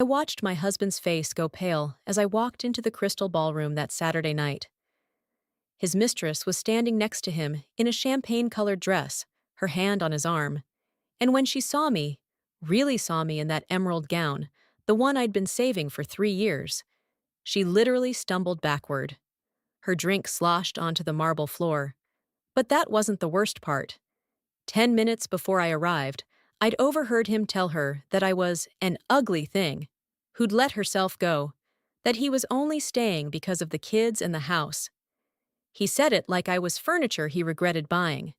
I watched my husband's face go pale as I walked into the crystal ballroom that Saturday night. His mistress was standing next to him in a champagne-colored dress, her hand on his arm. And when she saw me, really saw me in that emerald gown, the one I'd been saving for 3 years, she literally stumbled backward. Her drink sloshed onto the marble floor. But that wasn't the worst part. 10 minutes before I arrived, I'd overheard him tell her that I was an ugly thing, who'd let herself go, that he was only staying because of the kids and the house. He said it like I was furniture he regretted buying.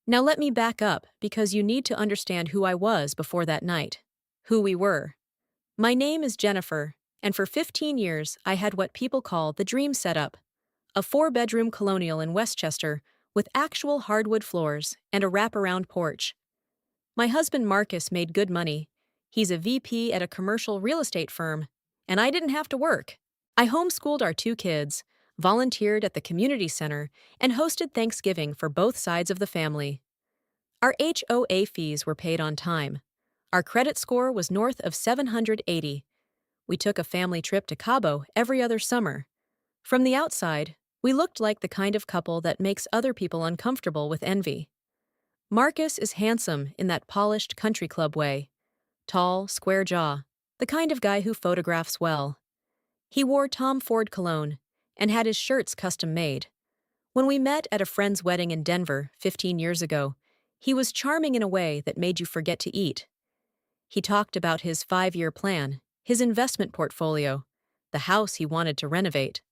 Now let me back up because you need to understand who I was before that night. Who we were. My name is Jennifer, and for 15 years I had what people call the dream setup. A 4-bedroom colonial in Westchester with actual hardwood floors and a wraparound porch. My husband Marcus made good money. He's a VP at a commercial real estate firm, and I didn't have to work. I homeschooled our 2 kids, volunteered at the community center, and hosted Thanksgiving for both sides of the family. Our HOA fees were paid on time. Our credit score was north of 780. We took a family trip to Cabo every other summer. From the outside, we looked like the kind of couple that makes other people uncomfortable with envy. Marcus is handsome in that polished country club way. Tall, square jaw, the kind of guy who photographs well. He wore Tom Ford cologne and had his shirts custom made. When we met at a friend's wedding in Denver 15 years ago, he was charming in a way that made you forget to eat. He talked about his 5-year plan, his investment portfolio, the house he wanted to renovate.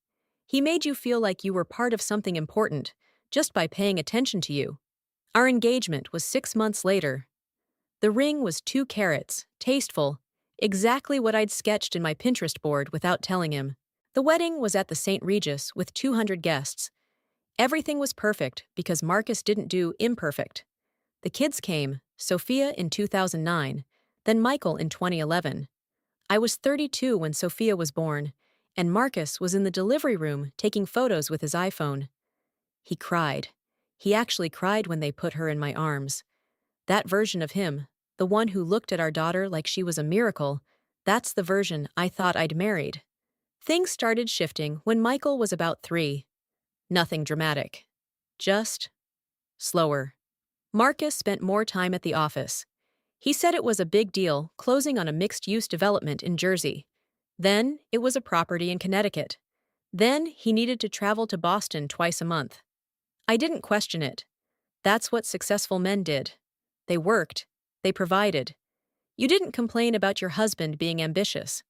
He made you feel like you were part of something important just by paying attention to you. Our engagement was 6 months later. The ring was 2 carats, tasteful, exactly what I'd sketched in my Pinterest board without telling him. The wedding was at the St. Regis with 200 guests. Everything was perfect because Marcus didn't do imperfect. The kids came, Sophia in 2009, then Michael in 2011. I was 32 when Sophia was born, and Marcus was in the delivery room taking photos with his iPhone. He cried. He actually cried when they put her in my arms. That version of him, the one who looked at our daughter like she was a miracle, that's the version I thought I'd married. Things started shifting when Michael was about 3. Nothing dramatic. Just slower. Marcus spent more time at the office. He said it was a big deal closing on a mixed-use development in Jersey. Then it was a property in Connecticut. Then he needed to travel to Boston twice a month. I didn't question it. That's what successful men did. They worked. They provided. You didn't complain about your husband being ambitious.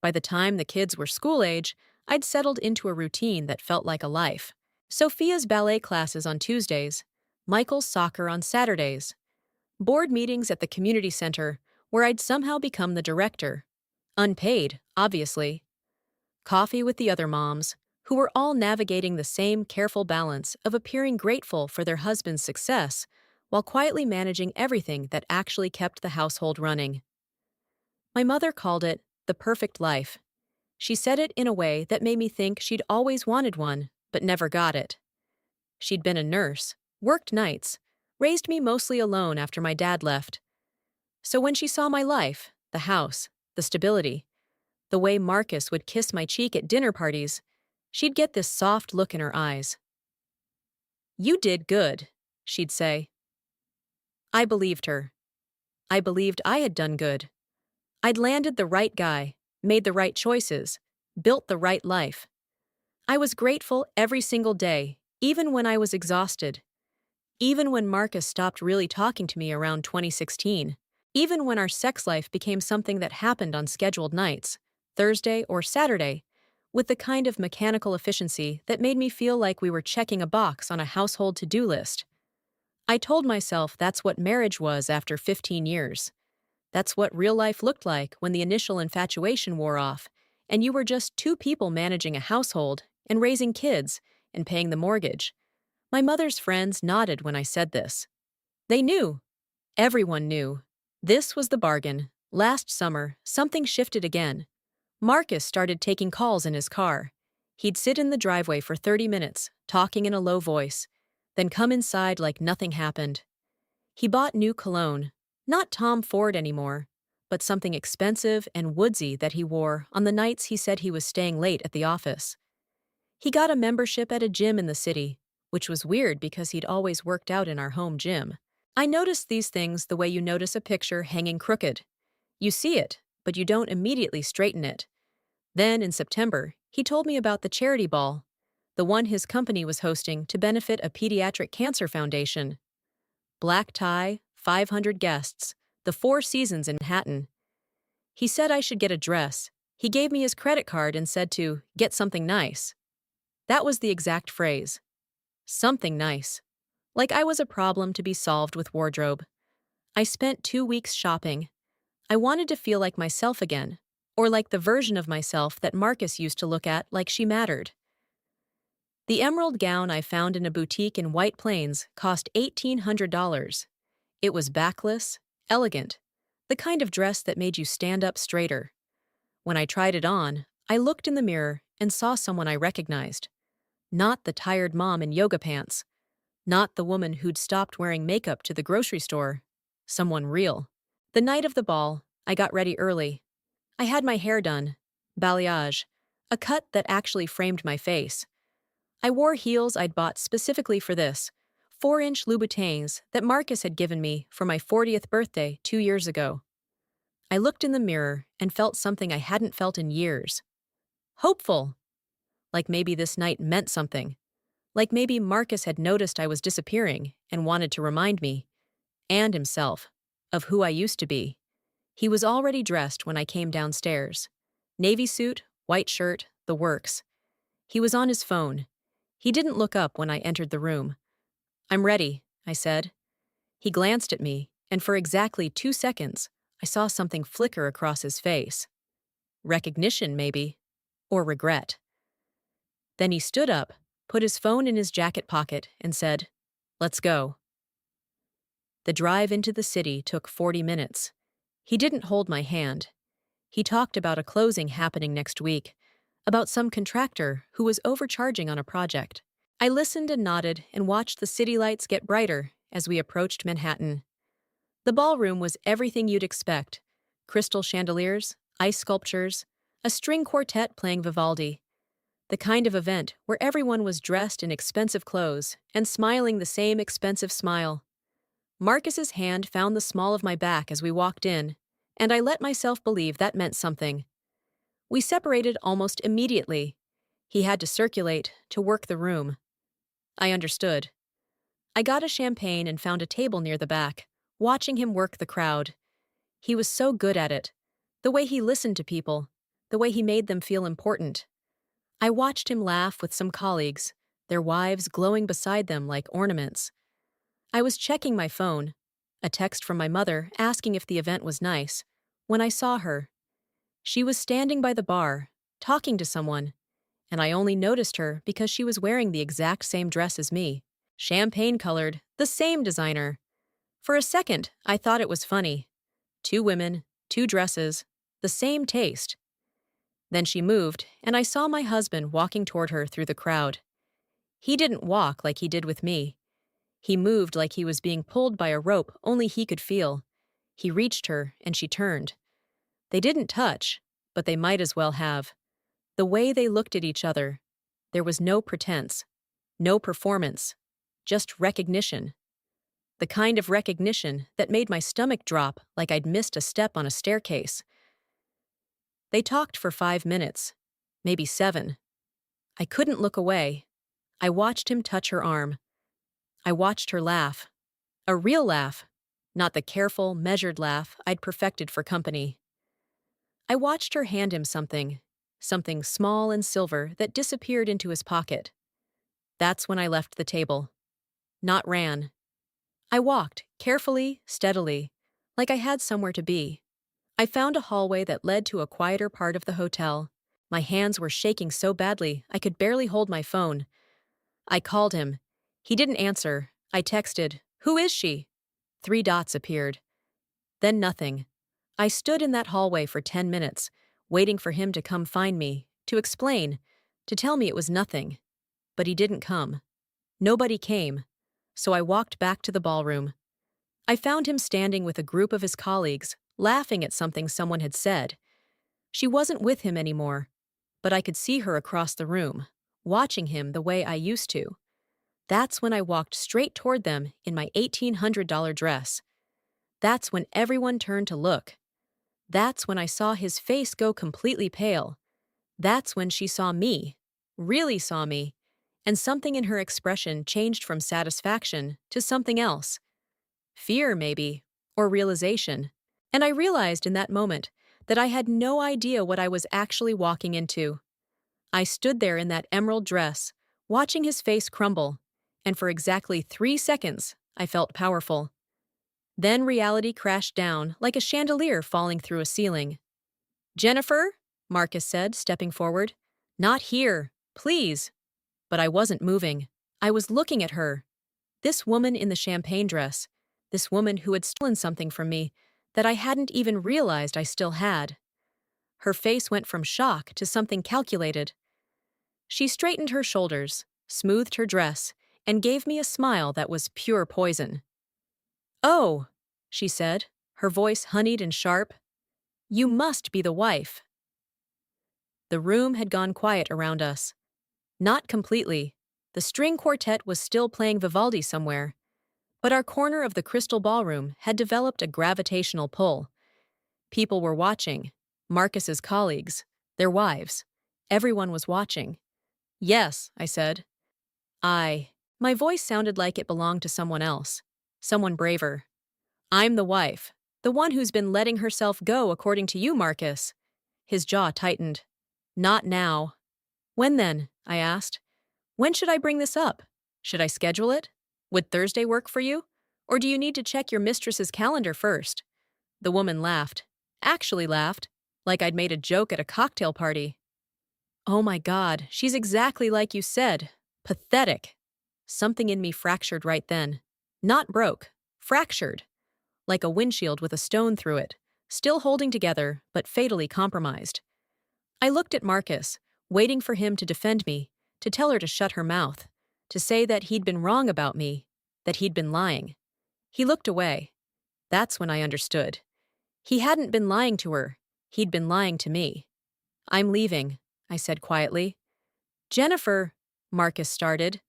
By the time the kids were school age, I'd settled into a routine that felt like a life. Sophia's ballet classes on Tuesdays, Michael's soccer on Saturdays, board meetings at the community center where I'd somehow become the director. Unpaid, obviously. Coffee with the other moms, who were all navigating the same careful balance of appearing grateful for their husband's success while quietly managing everything that actually kept the household running. My mother called it the perfect life. She said it in a way that made me think she'd always wanted one, but never got it. She'd been a nurse, worked nights, raised me mostly alone after my dad left. So when she saw my life, the house, the stability, the way Marcus would kiss my cheek at dinner parties, she'd get this soft look in her eyes. "You did good," she'd say. I believed her. I believed I had done good. I'd landed the right guy, made the right choices, built the right life. I was grateful every single day, even when I was exhausted. Even when Marcus stopped really talking to me around 2016. Even when our sex life became something that happened on scheduled nights, Thursday or Saturday, with the kind of mechanical efficiency that made me feel like we were checking a box on a household to-do list. I told myself that's what marriage was after 15 years. That's what real life looked like when the initial infatuation wore off, and you were just 2 people managing a household and raising kids and paying the mortgage. My mother's friends nodded when I said this. They knew. Everyone knew. This was the bargain. Last summer, something shifted again. Marcus started taking calls in his car. He'd sit in the driveway for 30 minutes, talking in a low voice, then come inside like nothing happened. He bought new cologne. Not Tom Ford anymore, but something expensive and woodsy that he wore on the nights he said he was staying late at the office. He got a membership at a gym in the city, which was weird because he'd always worked out in our home gym. I noticed these things the way you notice a picture hanging crooked. You see it, but you don't immediately straighten it. Then, in September, he told me about the charity ball, the one his company was hosting to benefit a pediatric cancer foundation. Black tie, 500 guests, the Four Seasons in Manhattan. He said I should get a dress. He gave me his credit card and said to get something nice. That was the exact phrase. Something nice. Like I was a problem to be solved with wardrobe. I spent 2 weeks shopping. I wanted to feel like myself again, or like the version of myself that Marcus used to look at like she mattered. The emerald gown I found in a boutique in White Plains cost $1,800. It was backless, elegant, the kind of dress that made you stand up straighter. When I tried it on, I looked in the mirror and saw someone I recognized. Not the tired mom in yoga pants. Not the woman who'd stopped wearing makeup to the grocery store. Someone real. The night of the ball, I got ready early. I had my hair done, balayage, a cut that actually framed my face. I wore heels I'd bought specifically for this, 4-inch Louboutins that Marcus had given me for my 40th birthday 2 years ago. I looked in the mirror and felt something I hadn't felt in years. Hopeful. Like maybe this night meant something. Like maybe Marcus had noticed I was disappearing and wanted to remind me, and himself, of who I used to be. He was already dressed when I came downstairs. Navy suit, white shirt, the works. He was on his phone. He didn't look up when I entered the room. "I'm ready," I said. He glanced at me, and for exactly 2 seconds, I saw something flicker across his face. Recognition, maybe. Or regret. Then he stood up, put his phone in his jacket pocket, and said, "Let's go." The drive into the city took 40 minutes. He didn't hold my hand. He talked about a closing happening next week, about some contractor who was overcharging on a project. I listened and nodded and watched the city lights get brighter as we approached Manhattan. The ballroom was everything you'd expect. Crystal chandeliers, ice sculptures, a string quartet playing Vivaldi. The kind of event where everyone was dressed in expensive clothes and smiling the same expensive smile. Marcus's hand found the small of my back as we walked in, and I let myself believe that meant something. We separated almost immediately. He had to circulate, to work the room. I understood. I got a champagne and found a table near the back, watching him work the crowd. He was so good at it. The way he listened to people, the way he made them feel important. I watched him laugh with some colleagues, their wives glowing beside them like ornaments. I was checking my phone, a text from my mother asking if the event was nice, when I saw her. She was standing by the bar, talking to someone, and I only noticed her because she was wearing the exact same dress as me. Champagne-colored, the same designer. For a second, I thought it was funny. 2 women, 2 dresses, the same taste. Then she moved, and I saw my husband walking toward her through the crowd. He didn't walk like he did with me. He moved like he was being pulled by a rope only he could feel. He reached her, and she turned. They didn't touch, but they might as well have. The way they looked at each other, there was no pretense, no performance, just recognition. The kind of recognition that made my stomach drop like I'd missed a step on a staircase. They talked for 5 minutes, maybe 7. I couldn't look away. I watched him touch her arm. I watched her laugh. A real laugh, not the careful, measured laugh I'd perfected for company. I watched her hand him something small and silver that disappeared into his pocket. That's when I left the table. Not ran. I walked, carefully, steadily, like I had somewhere to be. I found a hallway that led to a quieter part of the hotel. My hands were shaking so badly I could barely hold my phone. I called him. He didn't answer. I texted, "Who is she?" 3 dots appeared. Then nothing. I stood in that hallway for 10 minutes, waiting for him to come find me, to explain, to tell me it was nothing. But he didn't come. Nobody came. So I walked back to the ballroom. I found him standing with a group of his colleagues, laughing at something someone had said. She wasn't with him anymore, but I could see her across the room, watching him the way I used to. That's when I walked straight toward them in my $1,800 dress. That's when everyone turned to look. That's when I saw his face go completely pale. That's when she saw me, really saw me, and something in her expression changed from satisfaction to something else. Fear, maybe, or realization. And I realized in that moment that I had no idea what I was actually walking into. I stood there in that emerald dress, watching his face crumble, and for exactly 3 seconds, I felt powerful. Then reality crashed down like a chandelier falling through a ceiling. "Jennifer," Marcus said, stepping forward. "Not here, please." But I wasn't moving. I was looking at her. This woman in the champagne dress. This woman who had stolen something from me that I hadn't even realized I still had. Her face went from shock to something calculated. She straightened her shoulders, smoothed her dress, and gave me a smile that was pure poison. "Oh," she said, her voice honeyed and sharp. "You must be the wife." The room had gone quiet around us. Not completely. The string quartet was still playing Vivaldi somewhere. But our corner of the crystal ballroom had developed a gravitational pull. People were watching. Marcus's colleagues. Their wives. Everyone was watching. "Yes," I said. My voice sounded like it belonged to someone else. Someone braver. "I'm the wife. The one who's been letting herself go according to you, Marcus." His jaw tightened. "Not now." "When then?" I asked. "When should I bring this up? Should I schedule it? Would Thursday work for you? Or do you need to check your mistress's calendar first?" The woman laughed. Actually laughed, like I'd made a joke at a cocktail party. "Oh my God, she's exactly like you said. Pathetic." Something in me fractured right then. Not broke, fractured. Like a windshield with a stone through it, still holding together, but fatally compromised. I looked at Marcus, waiting for him to defend me, to tell her to shut her mouth, to say that he'd been wrong about me, that he'd been lying. He looked away. That's when I understood. He hadn't been lying to her. He'd been lying to me. "I'm leaving," I said quietly. "Jennifer," Marcus started.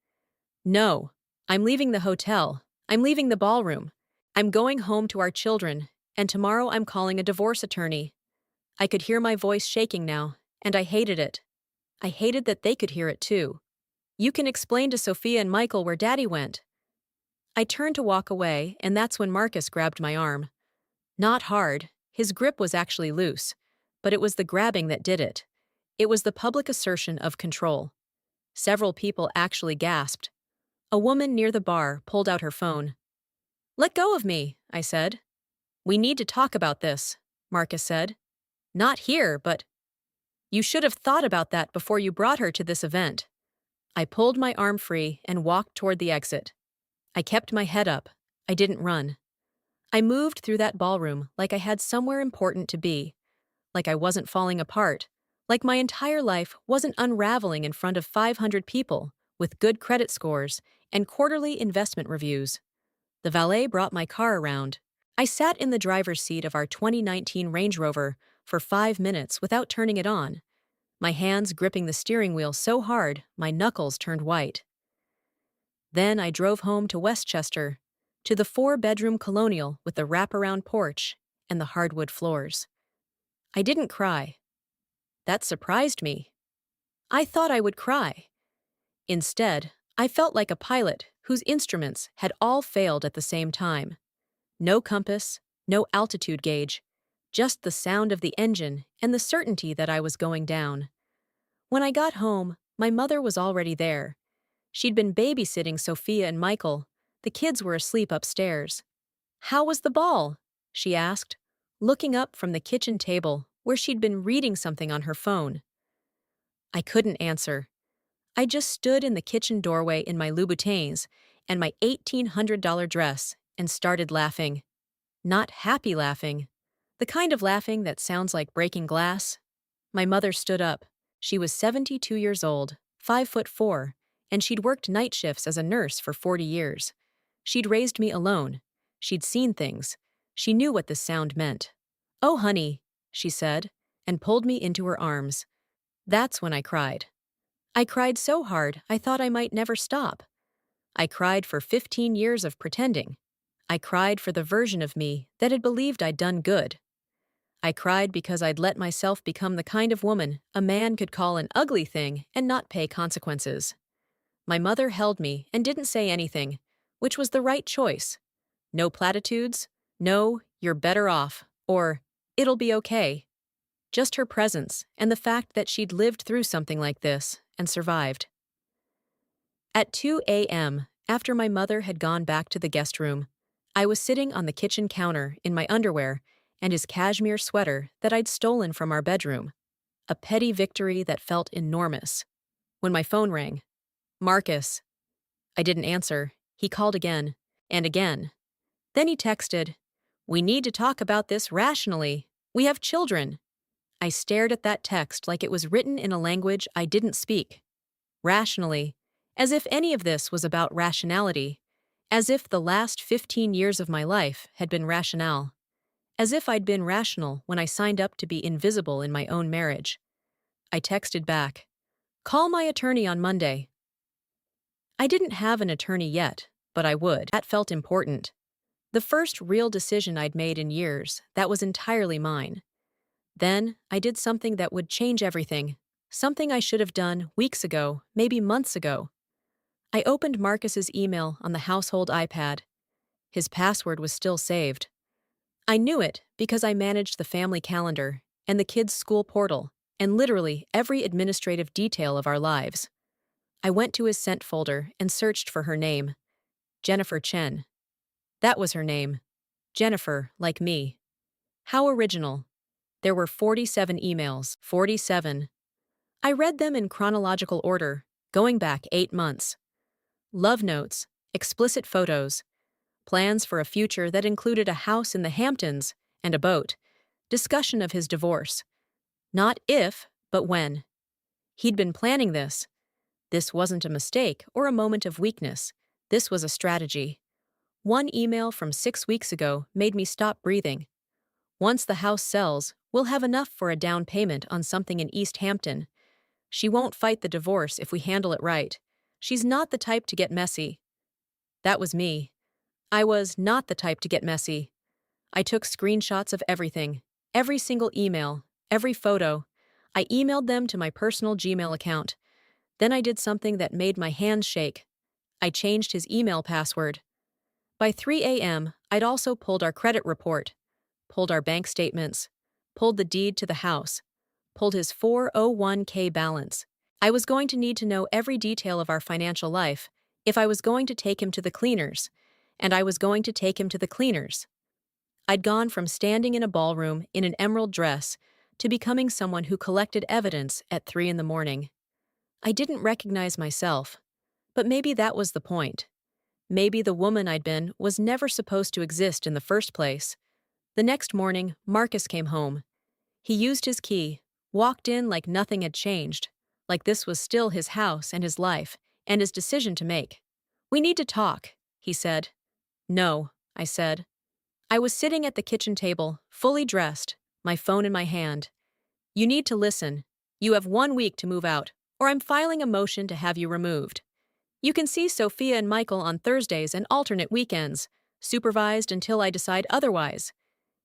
"No, I'm leaving the hotel. I'm leaving the ballroom. I'm going home to our children, and tomorrow I'm calling a divorce attorney." I could hear my voice shaking now, and I hated it. I hated that they could hear it too. "You can explain to Sophia and Michael where Daddy went." I turned to walk away, and that's when Marcus grabbed my arm. Not hard. His grip was actually loose. But it was the grabbing that did it. It was the public assertion of control. Several people actually gasped. A woman near the bar pulled out her phone. "Let go of me," I said. "We need to talk about this," Marcus said. "Not here, but—" "You should have thought about that before you brought her to this event." I pulled my arm free and walked toward the exit. I kept my head up. I didn't run. I moved through that ballroom like I had somewhere important to be, like I wasn't falling apart, like my entire life wasn't unraveling in front of 500 people with good credit scores and quarterly investment reviews. The valet brought my car around. I sat in the driver's seat of our 2019 Range Rover for 5 minutes without turning it on, my hands gripping the steering wheel so hard my knuckles turned white. Then I drove home to Westchester, to the 4-bedroom colonial with the wraparound porch and the hardwood floors. I didn't cry. That surprised me. I thought I would cry. Instead, I felt like a pilot whose instruments had all failed at the same time. No compass, no altitude gauge, just the sound of the engine and the certainty that I was going down. When I got home, my mother was already there. She'd been babysitting Sophia and Michael. The kids were asleep upstairs. "How was the ball?" she asked, looking up from the kitchen table where she'd been reading something on her phone. I couldn't answer. I just stood in the kitchen doorway in my Louboutins and my $1,800 dress and started laughing. Not happy laughing. The kind of laughing that sounds like breaking glass. My mother stood up. She was 72 years old, 5'4", and she'd worked night shifts as a nurse for 40 years. She'd raised me alone. She'd seen things. She knew what this sound meant. "Oh, honey," she said, and pulled me into her arms. That's when I cried. I cried so hard I thought I might never stop. I cried for 15 years of pretending. I cried for the version of me that had believed I'd done good. I cried because I'd let myself become the kind of woman a man could call an ugly thing and not pay consequences. My mother held me and didn't say anything, which was the right choice. No platitudes, no, you're better off, or it'll be okay. Just her presence and the fact that she'd lived through something like this and survived. At 2 a.m., after my mother had gone back to the guest room, I was sitting on the kitchen counter in my underwear and his cashmere sweater that I'd stolen from our bedroom, a petty victory that felt enormous. When my phone rang, "Marcus." I didn't answer. He called again and again. Then he texted, "We need to talk about this rationally. We have children." I stared at that text like it was written in a language I didn't speak. Rationally, as if any of this was about rationality, as if the last 15 years of my life had been rationale, as if I'd been rational when I signed up to be invisible in my own marriage. I texted back, "Call my attorney on Monday." I didn't have an attorney yet, but I would. That felt important. The first real decision I'd made in years that was entirely mine. Then I did something that would change everything, something I should have done weeks ago, maybe months ago. I opened Marcus's email on the household iPad. His password was still saved. I knew it because I managed the family calendar and the kids' school portal and literally every administrative detail of our lives. I went to his sent folder and searched for her name, Jennifer Chen. That was her name. Jennifer, like me. How original. There were 47 emails, 47. I read them in chronological order, going back 8 months. Love notes, explicit photos, plans for a future that included a house in the Hamptons and a boat, discussion of his divorce. Not if, but when. He'd been planning this. This wasn't a mistake or a moment of weakness. This was a strategy. One email from 6 weeks ago made me stop breathing. Once the house sells, we'll have enough for a down payment on something in East Hampton. She won't fight the divorce if we handle it right. She's not the type to get messy. That was me. I was not the type to get messy. I took screenshots of everything, every single email, every photo. I emailed them to my personal Gmail account. Then I did something that made my hands shake. I changed his email password. By 3 a.m., I'd also pulled our credit report, pulled our bank statements, pulled the deed to the house, pulled his 401k balance. I was going to need to know every detail of our financial life if I was going to take him to the cleaners, and I was going to take him to the cleaners. I'd gone from standing in a ballroom in an emerald dress to becoming someone who collected evidence at 3 in the morning. I didn't recognize myself, but maybe that was the point. Maybe the woman I'd been was never supposed to exist in the first place. The next morning, Marcus came home. He used his key, walked in like nothing had changed, like this was still his house and his life, and his decision to make. "We need to talk," he said. "No," I said. I was sitting at the kitchen table, fully dressed, my phone in my hand. "You need to listen. You have 1 week to move out, or I'm filing a motion to have you removed. You can see Sophia and Michael on Thursdays and alternate weekends, supervised until I decide otherwise.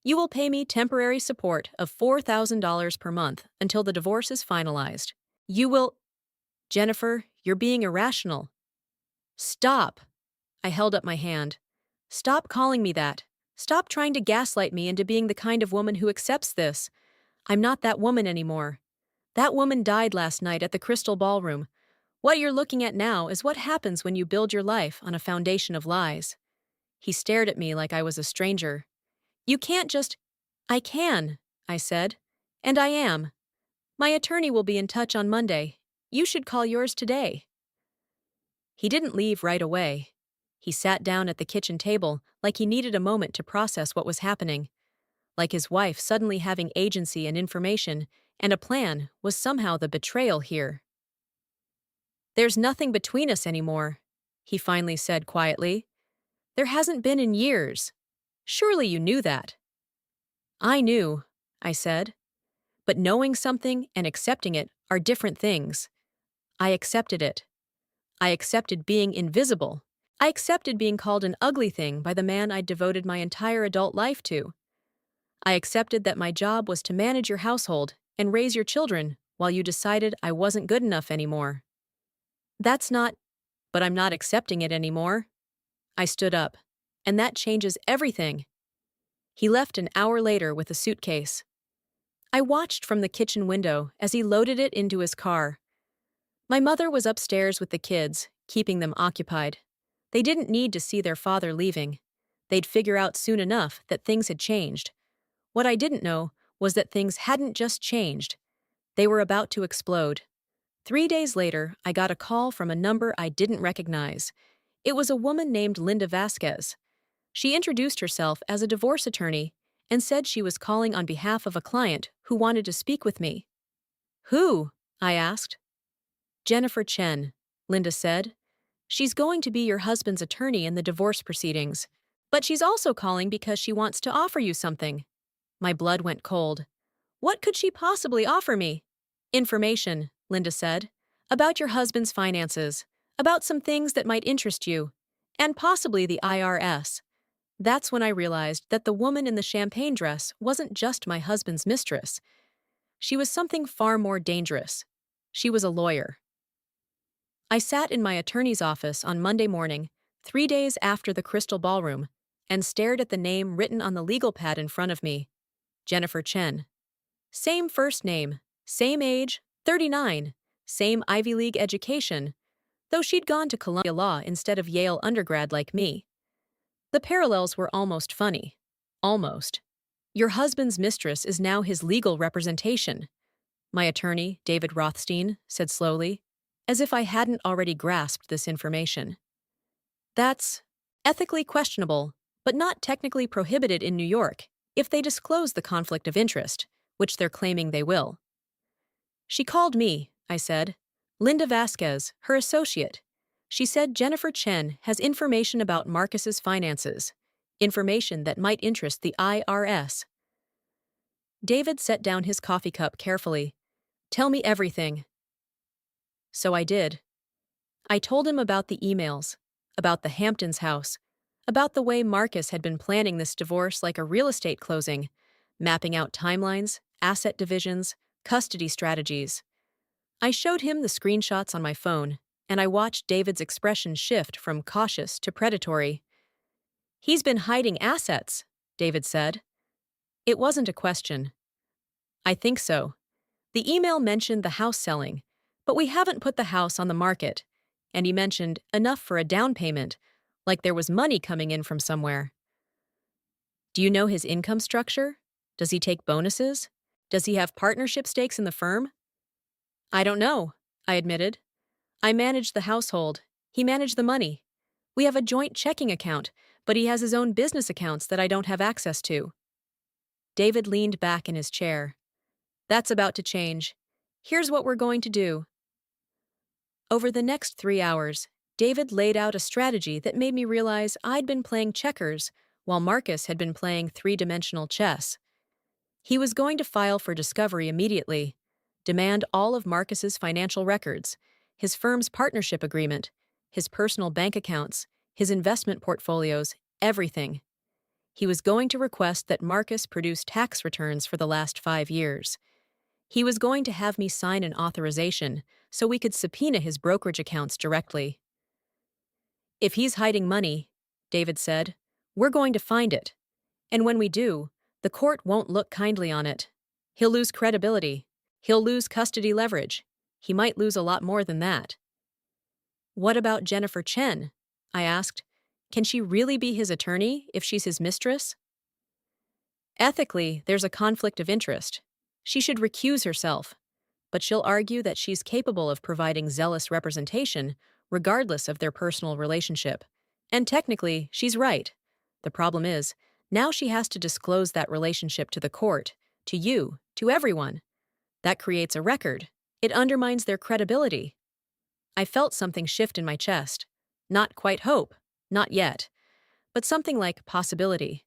You will pay me temporary support of $4,000 per month until the divorce is finalized. You will—" "Jennifer, you're being irrational." "Stop." I held up my hand. "Stop calling me that. Stop trying to gaslight me into being the kind of woman who accepts this. I'm not that woman anymore. That woman died last night at the Crystal Ballroom. What you're looking at now is what happens when you build your life on a foundation of lies." He stared at me like I was a stranger. "You can't just—" "I can," I said. "And I am. My attorney will be in touch on Monday. You should call yours today." He didn't leave right away. He sat down at the kitchen table like he needed a moment to process what was happening, like his wife suddenly having agency and information, and a plan was somehow the betrayal here. "There's nothing between us anymore," he finally said quietly. "There hasn't been in years. Surely you knew that." I knew, I said. But knowing something and accepting it are different things. I accepted it. I accepted being invisible. I accepted being called an ugly thing by the man I'd devoted my entire adult life to. I accepted that my job was to manage your household and raise your children while you decided I wasn't good enough anymore. That's not, but I'm not accepting it anymore. I stood up. And that changes everything. He left an hour later with a suitcase. I watched from the kitchen window as he loaded it into his car. My mother was upstairs with the kids, keeping them occupied. They didn't need to see their father leaving. They'd figure out soon enough that things had changed. What I didn't know was that things hadn't just changed. They were about to explode. 3 days later, I got a call from a number I didn't recognize. It was a woman named Linda Vasquez. She introduced herself as a divorce attorney and said she was calling on behalf of a client who wanted to speak with me. Who? I asked. Jennifer Chen, Linda said. She's going to be your husband's attorney in the divorce proceedings. But she's also calling because she wants to offer you something. My blood went cold. What could she possibly offer me? Information, Linda said. About your husband's finances. About some things that might interest you. And possibly the IRS. That's when I realized that the woman in the champagne dress wasn't just my husband's mistress. She was something far more dangerous. She was a lawyer. I sat in my attorney's office on Monday morning, 3 days after the Crystal Ballroom, and stared at the name written on the legal pad in front of me. Jennifer Chen. Same first name, same age, 39, same Ivy League education, though she'd gone to Columbia Law instead of Yale undergrad like me. The parallels were almost funny. Almost. Your husband's mistress is now his legal representation, my attorney, David Rothstein, said slowly, as if I hadn't already grasped this information. That's ethically questionable, but not technically prohibited in New York, if they disclose the conflict of interest, which they're claiming they will. She called me, I said. Linda Vasquez, her associate. She said Jennifer Chen has information about Marcus's finances, information that might interest the IRS. David set down his coffee cup carefully. Tell me everything. So I did. I told him about the emails, about the Hamptons house, about the way Marcus had been planning this divorce like a real estate closing, mapping out timelines, asset divisions, custody strategies. I showed him the screenshots on my phone, and I watched David's expression shift from cautious to predatory. He's been hiding assets, David said. It wasn't a question. I think so. The email mentioned the house selling, but we haven't put the house on the market, and he mentioned enough for a down payment, like there was money coming in from somewhere. Do you know his income structure? Does he take bonuses? Does he have partnership stakes in the firm? I don't know, I admitted. I manage the household. He managed the money. We have a joint checking account, but he has his own business accounts that I don't have access to. David leaned back in his chair. That's about to change. Here's what we're going to do. Over the next 3 hours, David laid out a strategy that made me realize I'd been playing checkers while Marcus had been playing three-dimensional chess. He was going to file for discovery immediately, demand all of Marcus's financial records, his firm's partnership agreement, his personal bank accounts, his investment portfolios, everything. He was going to request that Marcus produce tax returns for the last 5 years. He was going to have me sign an authorization so we could subpoena his brokerage accounts directly. If he's hiding money, David said, we're going to find it. And when we do, the court won't look kindly on it. He'll lose credibility. He'll lose custody leverage. He might lose a lot more than that. What about Jennifer Chen? I asked. Can she really be his attorney if she's his mistress? Ethically, there's a conflict of interest. She should recuse herself, but she'll argue that she's capable of providing zealous representation regardless of their personal relationship. And technically, she's right. The problem is, now she has to disclose that relationship to the court, to you, to everyone. That creates a record. It undermines their credibility. I felt something shift in my chest. Not quite hope, not yet, but something like possibility.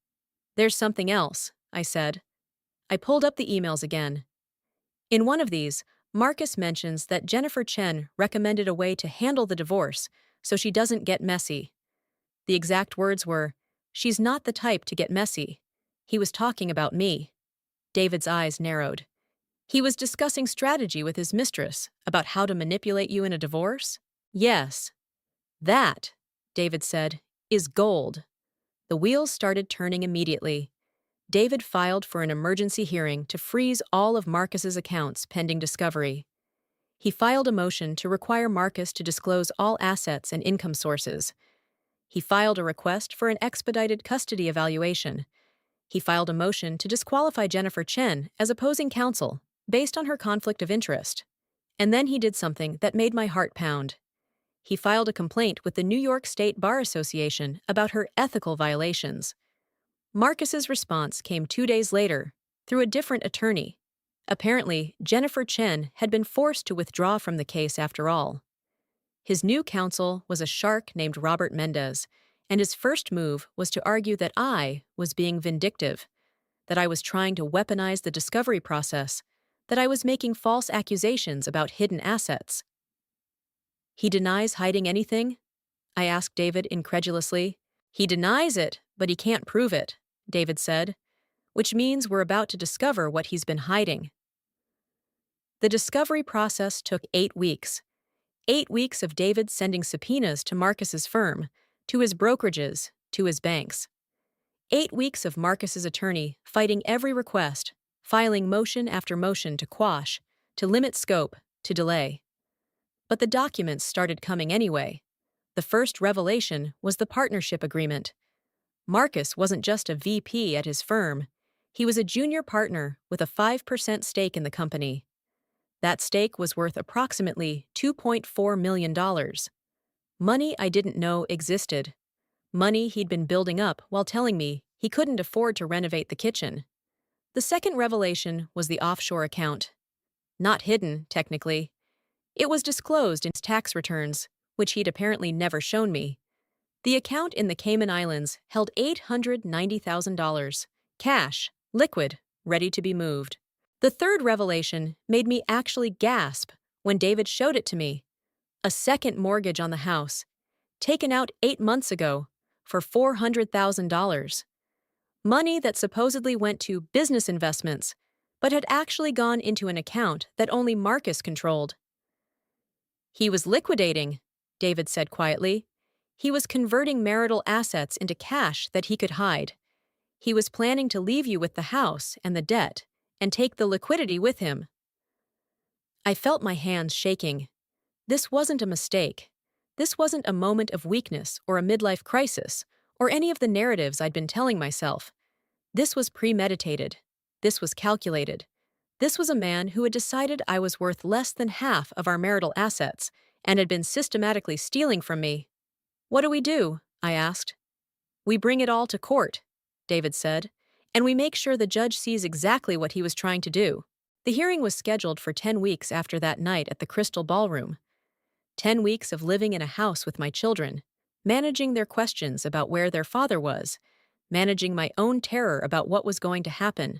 There's something else, I said. I pulled up the emails again. In one of these, Marcus mentions that Jennifer Chen recommended a way to handle the divorce so she doesn't get messy. The exact words were, "She's not the type to get messy." He was talking about me. David's eyes narrowed. He was discussing strategy with his mistress about how to manipulate you in a divorce? Yes. That, David said, is gold. The wheels started turning immediately. David filed for an emergency hearing to freeze all of Marcus's accounts pending discovery. He filed a motion to require Marcus to disclose all assets and income sources. He filed a request for an expedited custody evaluation. He filed a motion to disqualify Jennifer Chen as opposing counsel based on her conflict of interest. And then he did something that made my heart pound. He filed a complaint with the New York State Bar Association about her ethical violations. Marcus's response came 2 days later, through a different attorney. Apparently, Jennifer Chen had been forced to withdraw from the case after all. His new counsel was a shark named Robert Mendez, and his first move was to argue that I was being vindictive, that I was trying to weaponize the discovery process, that I was making false accusations about hidden assets. He denies hiding anything? I asked David incredulously. He denies it, but he can't prove it, David said, which means we're about to discover what he's been hiding. The discovery process took 8 weeks. 8 weeks of David sending subpoenas to Marcus's firm, to his brokerages, to his banks. 8 weeks of Marcus's attorney fighting every request, filing motion after motion to quash, to limit scope, to delay. But the documents started coming anyway. The first revelation was the partnership agreement. Marcus wasn't just a VP at his firm. He was a junior partner with a 5% stake in the company. That stake was worth approximately $2.4 million. Money I didn't know existed. Money he'd been building up while telling me he couldn't afford to renovate the kitchen. The second revelation was the offshore account. Not hidden, technically. It was disclosed in his tax returns, which he'd apparently never shown me. The account in the Cayman Islands held $890,000. Cash, liquid, ready to be moved. The third revelation made me actually gasp when David showed it to me. A second mortgage on the house, taken out 8 months ago, for $400,000. Money that supposedly went to business investments, but had actually gone into an account that only Marcus controlled. He was liquidating, David said quietly. He was converting marital assets into cash that he could hide. He was planning to leave you with the house and the debt, and take the liquidity with him. I felt my hands shaking. This wasn't a mistake. This wasn't a moment of weakness or a midlife crisis, or any of the narratives I'd been telling myself. This was premeditated. This was calculated. This was a man who had decided I was worth less than half of our marital assets and had been systematically stealing from me. "What do we do?" I asked. "We bring it all to court," David said, "and we make sure the judge sees exactly what he was trying to do." The hearing was scheduled for 10 weeks after that night at the Crystal Ballroom. 10 weeks of living in a house with my children, managing their questions about where their father was, managing my own terror about what was going to happen.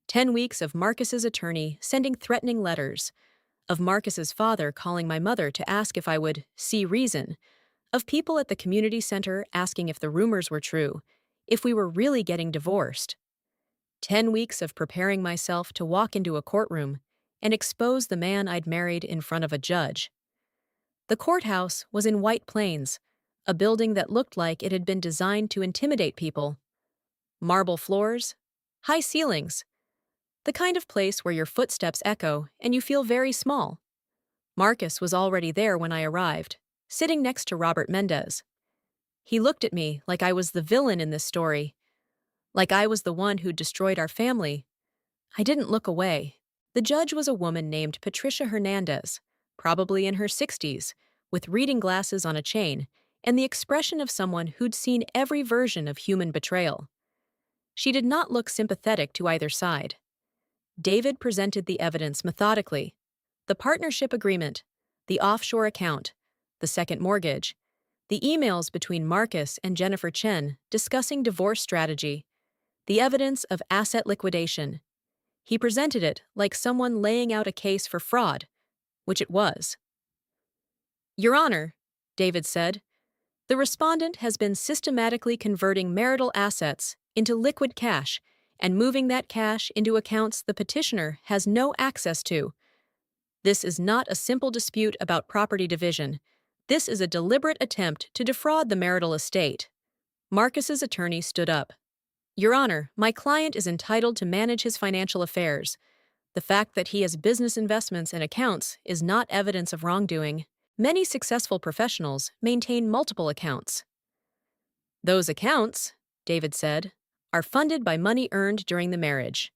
10 weeks of Marcus's attorney sending threatening letters, of Marcus's father calling my mother to ask if I would see reason, of people at the community center asking if the rumors were true, if we were really getting divorced. 10 weeks of preparing myself to walk into a courtroom and expose the man I'd married in front of a judge. The courthouse was in White Plains, a building that looked like it had been designed to intimidate people. Marble floors, high ceilings, the kind of place where your footsteps echo and you feel very small. Marcus was already there when I arrived, sitting next to Robert Mendez. He looked at me like I was the villain in this story, like I was the one who'd destroyed our family. I didn't look away. The judge was a woman named Patricia Hernandez, probably in her 60s, with reading glasses on a chain, and the expression of someone who'd seen every version of human betrayal. She did not look sympathetic to either side. David presented the evidence methodically. The partnership agreement, the offshore account, the second mortgage, the emails between Marcus and Jennifer Chen discussing divorce strategy, the evidence of asset liquidation, He presented it like someone laying out a case for fraud, which it was. Your Honor, David said, the respondent has been systematically converting marital assets into liquid cash and moving that cash into accounts the petitioner has no access to. This is not a simple dispute about property division. This is a deliberate attempt to defraud the marital estate. Marcus's attorney stood up. Your Honor, my client is entitled to manage his financial affairs. The fact that he has business investments and accounts is not evidence of wrongdoing. Many successful professionals maintain multiple accounts. Those accounts, David said, are funded by money earned during the marriage.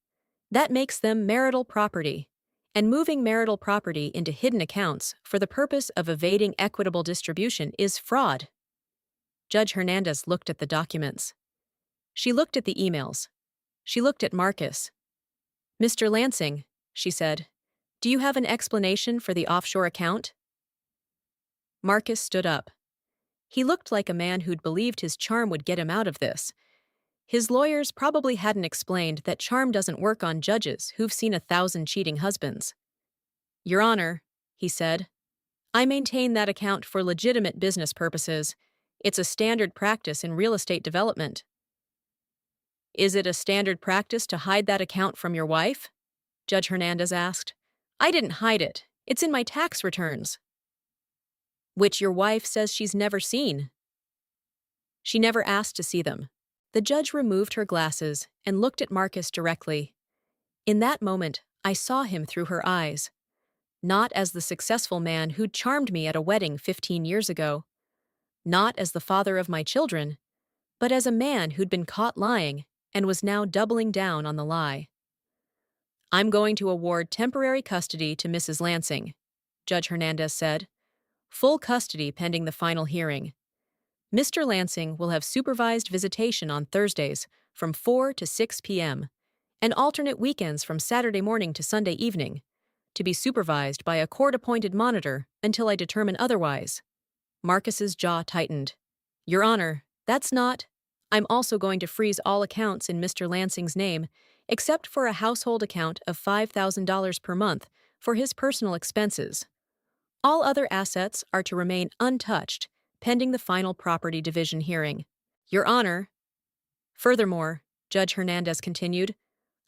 That makes them marital property. And moving marital property into hidden accounts for the purpose of evading equitable distribution is fraud. Judge Hernandez looked at the documents. She looked at the emails. She looked at Marcus. Mr. Lansing, she said, do you have an explanation for the offshore account? Marcus stood up. He looked like a man who'd believed his charm would get him out of this. His lawyers probably hadn't explained that charm doesn't work on judges who've seen 1,000 cheating husbands. Your Honor, he said, I maintain that account for legitimate business purposes. It's a standard practice in real estate development. Is it a standard practice to hide that account from your wife? Judge Hernandez asked. I didn't hide it. It's in my tax returns. Which your wife says she's never seen. She never asked to see them. The judge removed her glasses and looked at Marcus directly. In that moment, I saw him through her eyes. Not as the successful man who'd charmed me at a wedding 15 years ago. Not as the father of my children, but as a man who'd been caught lying and was now doubling down on the lie. I'm going to award temporary custody to Mrs. Lansing, Judge Hernandez said. Full custody pending the final hearing. Mr. Lansing will have supervised visitation on Thursdays from 4 to 6 p.m. and alternate weekends from Saturday morning to Sunday evening, to be supervised by a court-appointed monitor until I determine otherwise. Marcus's jaw tightened. Your Honor, that's not. I'm also going to freeze all accounts in Mr. Lansing's name, except for a household account of $5,000 per month for his personal expenses. All other assets are to remain untouched, pending the final property division hearing. Your Honor. Furthermore, Judge Hernandez continued,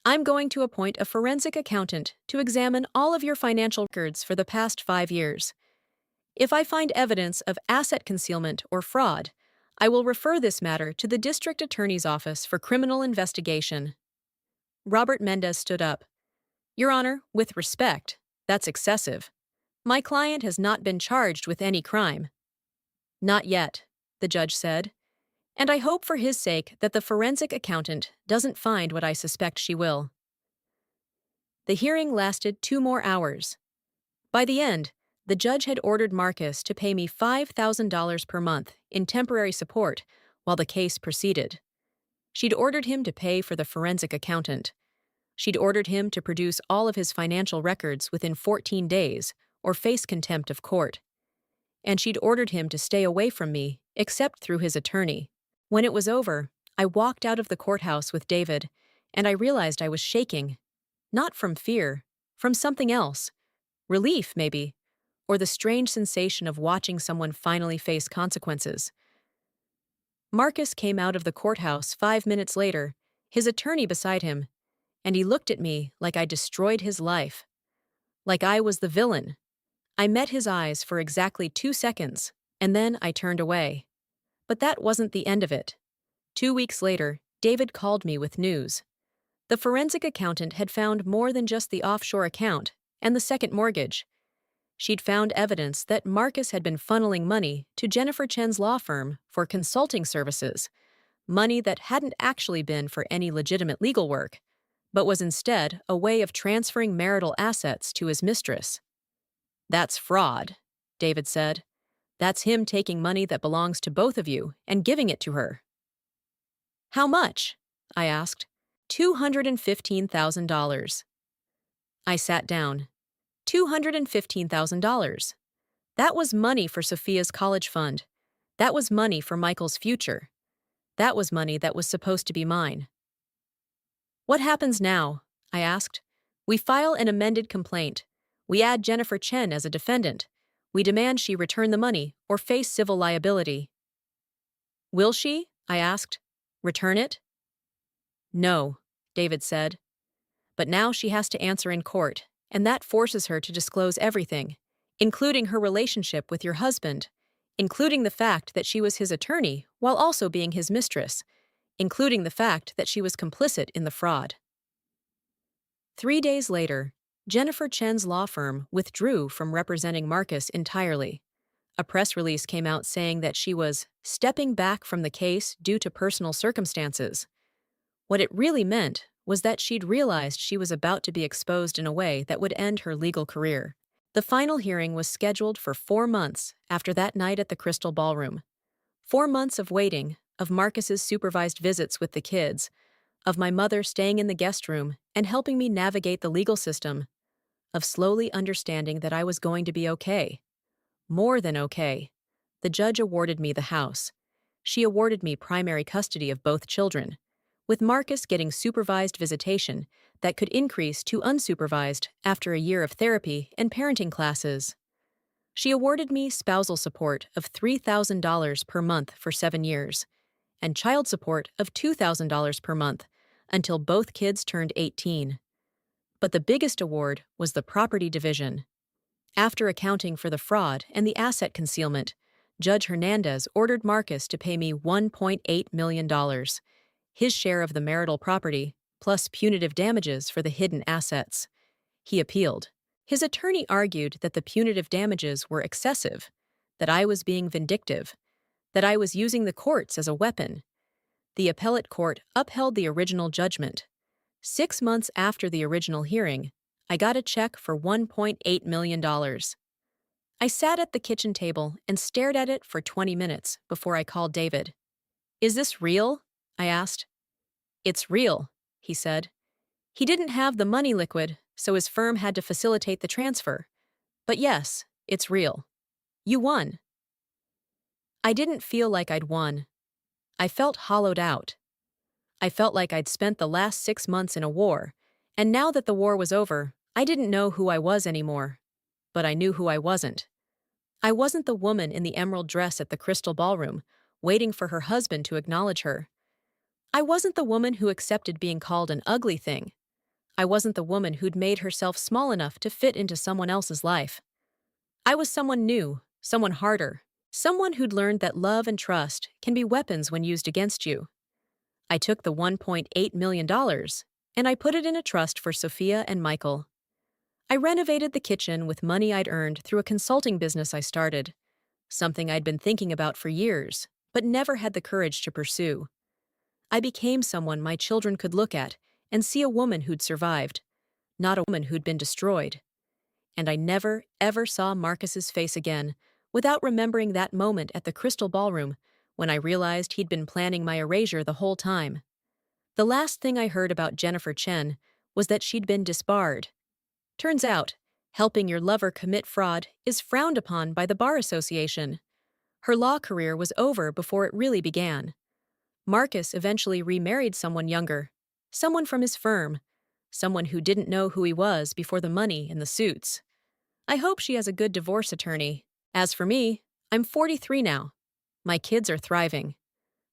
I'm going to appoint a forensic accountant to examine all of your financial records for the past 5 years. If I find evidence of asset concealment or fraud, I will refer this matter to the District Attorney's Office for criminal investigation. Robert Mendez stood up. Your Honor, with respect, that's excessive. My client has not been charged with any crime. Not yet, the judge said, and I hope for his sake that the forensic accountant doesn't find what I suspect she will. The hearing lasted 2 more hours. By the end, the judge had ordered Marcus to pay me $5,000 per month in temporary support while the case proceeded. She'd ordered him to pay for the forensic accountant. She'd ordered him to produce all of his financial records within 14 days or face contempt of court. And she'd ordered him to stay away from me, except through his attorney. When it was over, I walked out of the courthouse with David, and I realized I was shaking. Not from fear, from something else. Relief, maybe, or the strange sensation of watching someone finally face consequences. Marcus came out of the courthouse 5 minutes later, his attorney beside him, and he looked at me like I destroyed his life. Like I was the villain. I met his eyes for exactly 2 seconds, and then I turned away. But that wasn't the end of it. 2 weeks later, David called me with news. The forensic accountant had found more than just the offshore account and the second mortgage. She'd found evidence that Marcus had been funneling money to Jennifer Chen's law firm for consulting services, money that hadn't actually been for any legitimate legal work, but was instead a way of transferring marital assets to his mistress. That's fraud, David said. That's him taking money that belongs to both of you and giving it to her. How much? I asked. $215,000. I sat down. $215,000. That was money for Sophia's college fund. That was money for Michael's future. That was money that was supposed to be mine. What happens now? I asked. We file an amended complaint. We add Jennifer Chen as a defendant. We demand she return the money or face civil liability. Will she? I asked. Return it? No, David said. But now she has to answer in court, and that forces her to disclose everything, including her relationship with your husband, including the fact that she was his attorney while also being his mistress, including the fact that she was complicit in the fraud. 3 days later, Jennifer Chen's law firm withdrew from representing Marcus entirely. A press release came out saying that she was stepping back from the case due to personal circumstances. What it really meant was that she'd realized she was about to be exposed in a way that would end her legal career. The final hearing was scheduled for 4 months after that night at the Crystal Ballroom. 4 months of waiting, of Marcus's supervised visits with the kids, of my mother staying in the guest room and helping me navigate the legal system, of slowly understanding that I was going to be okay. More than okay. The judge awarded me the house. She awarded me primary custody of both children, with Marcus getting supervised visitation that could increase to unsupervised after a year of therapy and parenting classes. She awarded me spousal support of $3,000 per month for 7 years, and child support of $2,000 per month until both kids turned 18. But the biggest award was the property division. After accounting for the fraud and the asset concealment, Judge Hernandez ordered Marcus to pay me $1.8 million, his share of the marital property, plus punitive damages for the hidden assets. He appealed. His attorney argued that the punitive damages were excessive, that I was being vindictive, that I was using the courts as a weapon. The appellate court upheld the original judgment. 6 months after the original hearing, I got a check for $1.8 million. I sat at the kitchen table and stared at it for 20 minutes before I called David. "Is this real?" I asked. "It's real," he said. He didn't have the money liquid, so his firm had to facilitate the transfer. But yes, it's real. You won. I didn't feel like I'd won. I felt hollowed out. I felt like I'd spent the last 6 months in a war, and now that the war was over, I didn't know who I was anymore. But I knew who I wasn't. I wasn't the woman in the emerald dress at the Crystal Ballroom, waiting for her husband to acknowledge her. I wasn't the woman who accepted being called an ugly thing. I wasn't the woman who'd made herself small enough to fit into someone else's life. I was someone new, someone harder, someone who'd learned that love and trust can be weapons when used against you. I took the $1.8 million, and I put it in a trust for Sophia and Michael. I renovated the kitchen with money I'd earned through a consulting business I started, something I'd been thinking about for years, but never had the courage to pursue. I became someone my children could look at and see a woman who'd survived, not a woman who'd been destroyed. And I never, ever saw Marcus's face again without remembering that moment at the Crystal Ballroom when I realized he'd been planning my erasure the whole time. The last thing I heard about Jennifer Chen was that she'd been disbarred. Turns out, helping your lover commit fraud is frowned upon by the Bar Association. Her law career was over before it really began. Marcus eventually remarried someone younger, someone from his firm, someone who didn't know who he was before the money and the suits. I hope she has a good divorce attorney. As for me, I'm 43 now. My kids are thriving.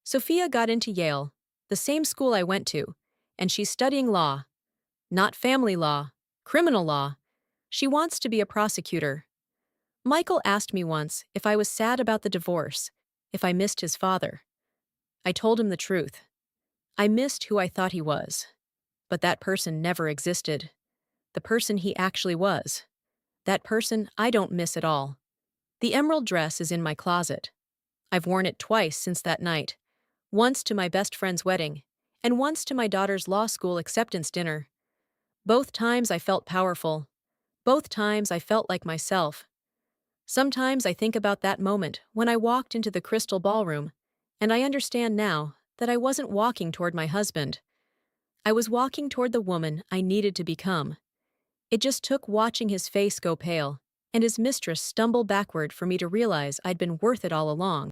Sophia got into Yale, the same school I went to, and she's studying law. Not family law, criminal law. She wants to be a prosecutor. Michael asked me once if I was sad about the divorce, if I missed his father. I told him the truth. I missed who I thought he was. But that person never existed. The person he actually was. That person I don't miss at all. The emerald dress is in my closet. I've worn it twice since that night. Once to my best friend's wedding, and once to my daughter's law school acceptance dinner. Both times I felt powerful. Both times I felt like myself. Sometimes I think about that moment when I walked into the Crystal Ballroom, and I understand now that I wasn't walking toward my husband. I was walking toward the woman I needed to become. It just took watching his face go pale and his mistress stumble backward for me to realize I'd been worth it all along.